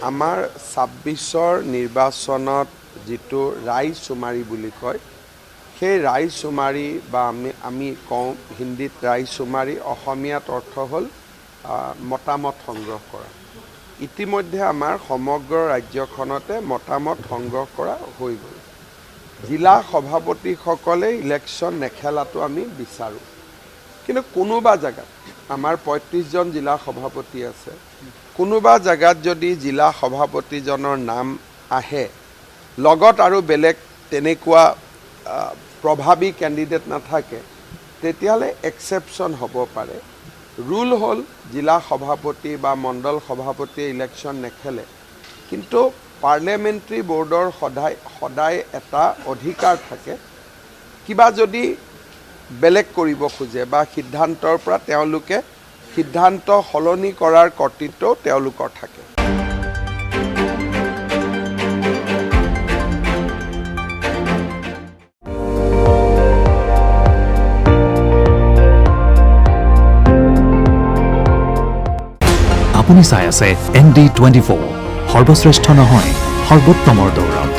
আমাৰ ২৬ৰ নিৰ্বাচনত যিটো ৰাইজশুমাৰী বুলি কয় সেই ৰাইজশুমাৰী বা আমি কওঁ হিন্দীত ৰাইজশুমাৰী অসমীয়াত অৰ্থ হ'ল মতামত সংগ্ৰহ কৰা। ইতিমধ্যে আমাৰ সমগ্ৰ ৰাজ্যখনতে মতামত সংগ্ৰহ কৰা হৈ গ'ল। জিলা সভাপতিসকলে ইলেকশ্যন নেখেলাটো আমি বিচাৰোঁ, কিন্তু কোনোবা জেগাত আমাৰ ৩৫জন জিলা সভাপতি আছে, কোনোবা জেগাত যদি জিলা সভাপতিজনৰ নাম আহে লগত আৰু বেলেগ তেনেকুৱা প্ৰভাৱী কেণ্ডিডেট নাথাকে, তেতিয়াহ'লে এক্সেপশ্যন হ'ব পাৰে। ৰুল হ'ল জিলা সভাপতি বা মণ্ডল সভাপতিয়ে ইলেকশ্যন নেখেলে, কিন্তু পাৰ্লিয়ামেণ্টাৰী বৰ্ডৰ সদায় এটা অধিকাৰ থাকে, কিবা যদি বেলেগ কৰিব খোজে বা সিদ্ধান্তৰ পৰা তেওঁলোকে সিদ্ধান্ত সলনি কৰাৰ কৰ্তৃত্বও তেওঁলোকৰ থাকে। আপুনি চাই আছে ND24, সৰ্বশ্ৰেষ্ঠ নহয় সৰ্বোত্তমৰ দৌৰত।